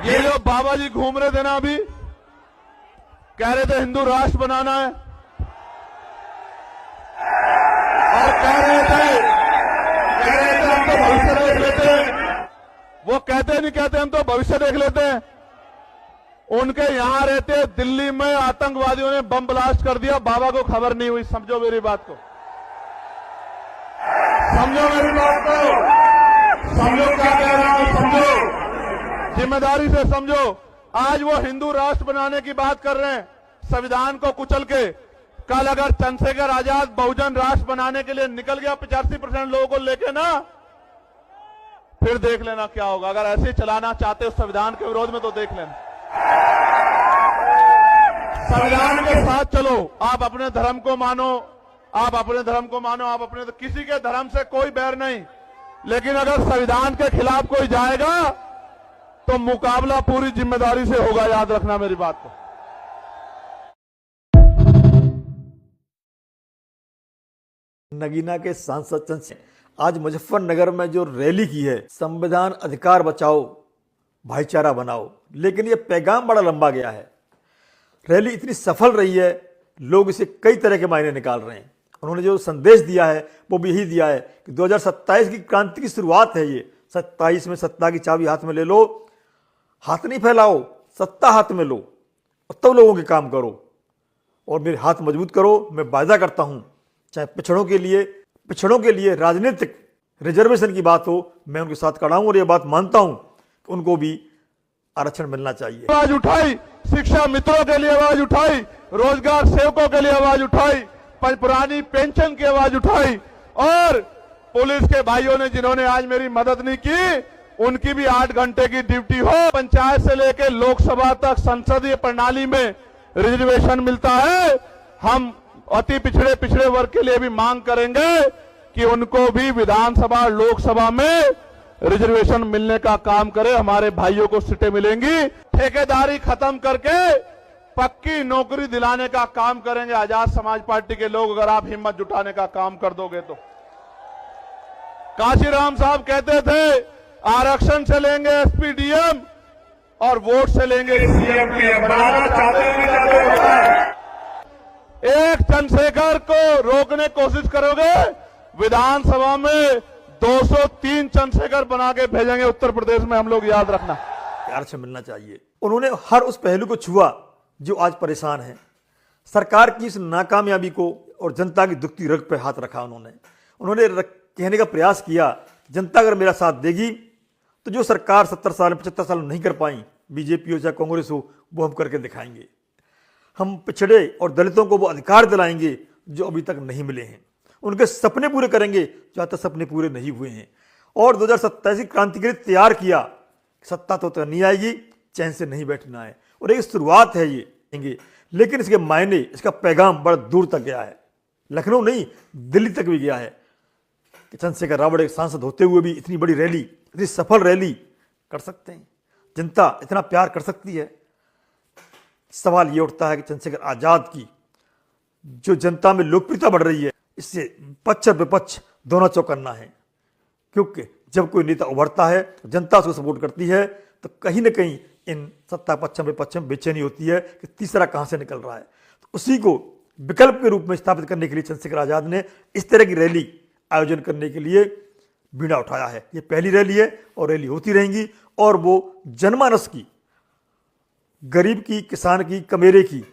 ये जो बाबा जी घूम रहे थे ना, अभी कह रहे थे हिंदू राष्ट्र बनाना है, और कह रहे थे हम तो भविष्य देख लेते हैं। वो कहते नहीं कहते, हम तो भविष्य देख लेते हैं। उनके यहां रहते दिल्ली में आतंकवादियों ने बम ब्लास्ट कर दिया, बाबा को खबर नहीं हुई। समझो मेरी बात को, समझो मेरी बात को, समझो क्या कह रहा हूं, समझो, जिम्मेदारी से समझो। आज वो हिंदू राष्ट्र बनाने की बात कर रहे हैं, संविधान को कुचल के। कल अगर चंद्रशेखर आजाद बहुजन राष्ट्र बनाने के लिए निकल गया 85% लोगों को लेके ना, फिर देख लेना क्या होगा। अगर ऐसे चलाना चाहते हो संविधान के विरोध में, तो देख लेना। संविधान के साथ चलो। आप अपने धर्म को मानो, आप अपने धर्म को मानो, आप अपने, किसी के धर्म से कोई बैर नहीं, लेकिन अगर संविधान के खिलाफ कोई जाएगा तो मुकाबला पूरी जिम्मेदारी से होगा। याद रखना मेरी बात को। नगीना के सांसद चंद्रशेखर आज मुजफ्फरनगर में जो रैली की है, संविधान अधिकार बचाओ भाईचारा बनाओ, लेकिन ये पैगाम बड़ा लंबा गया है। रैली इतनी सफल रही है, लोग इसे कई तरह के मायने निकाल रहे हैं। उन्होंने जो संदेश दिया है वो भी यही दिया है कि 2027 की क्रांति की शुरुआत है ये। 27 में सत्ता की चाबी हाथ में ले लो, हाथ नहीं फैलाओ, सत्ता हाथ में लो और तब लोगों के काम करो और मेरे हाथ मजबूत करो। मैं वायदा करता हूं, चाहे पिछड़ों के लिए राजनीतिक रिजर्वेशन की बात हो, मैं उनके साथ खड़ा हूं और ये बात मानता हूं कि उनको भी आरक्षण मिलना चाहिए। आवाज उठाई, शिक्षा मित्रों के लिए आवाज उठाई, रोजगार सेवकों के लिए आवाज उठाई, पुरानी पेंशन की आवाज उठाई, और पुलिस के भाइयों ने जिन्होंने आज मेरी मदद नहीं की, उनकी भी 8 घंटे की ड्यूटी हो। पंचायत से लेकर लोकसभा तक संसदीय प्रणाली में रिजर्वेशन मिलता है। हम अति पिछड़े वर्ग के लिए भी मांग करेंगे कि उनको भी विधानसभा लोकसभा में रिजर्वेशन मिलने का काम करे। हमारे भाइयों को सीटें मिलेंगी। ठेकेदारी खत्म करके पक्की नौकरी दिलाने का काम करेंगे आजाद समाज पार्टी के लोग, अगर आप हिम्मत जुटाने का काम कर दोगे तो। काशीराम साहब कहते थे आरक्षण से लेंगे एसपी डीएम और वोट से लेंगे सीएम पीएम। बनाना चाहते हैं। एक चंद्रशेखर को रोकने की कोशिश करोगे, विधानसभा में 203 चंद्रशेखर बना के भेजेंगे उत्तर प्रदेश में हम लोग। याद रखना, आरक्षण मिलना चाहिए। उन्होंने हर उस पहलू को छुआ जो आज परेशान है। सरकार की इस नाकामयाबी को और जनता की दुखती रग पे हाथ रखा। उन्होंने कहने का प्रयास किया, जनता अगर मेरा साथ देगी तो जो सरकार 70 साल 75 साल नहीं कर पाई, बीजेपी हो चाहे कांग्रेस हो, वो हम करके दिखाएंगे। हम पिछड़े और दलितों को वो अधिकार दिलाएंगे जो अभी तक नहीं मिले हैं। उनके सपने पूरे करेंगे जो आज तक सपने पूरे नहीं हुए हैं। और 2027 की क्रांति के लिए तैयार किया। सत्ता तो नहीं आएगी, चैन से नहीं बैठना है, और एक शुरुआत है ये, लेकिन इसके मायने, इसका पैगाम बड़ा दूर तक गया है। लखनऊ नहीं, दिल्ली तक भी गया है कि चंद्रशेखर रावत एक सांसद होते हुए भी इतनी बड़ी रैली, इतनी सफल रैली कर सकते हैं। जनता इतना प्यार कर सकती है। सवाल ये उठता है कि चंद्रशेखर आजाद की जो जनता में लोकप्रियता बढ़ रही है, इससे पक्ष विपक्ष दोनों चौकन्ना है। क्योंकि जब कोई नेता उभरता है तो जनता उसको सपोर्ट करती है, तो कहीं ना कहीं इन सत्ता पक्ष में बेचैनी होती है कि तीसरा कहां से निकल रहा है। तो उसी को विकल्प के रूप में स्थापित करने के लिए चंद्रशेखर आजाद ने इस तरह की रैली आयोजन करने के लिए बीड़ा उठाया है। ये पहली रैली है और रैली होती रहेंगी, और वो जनमानस की, गरीब की, किसान की, कमेरे की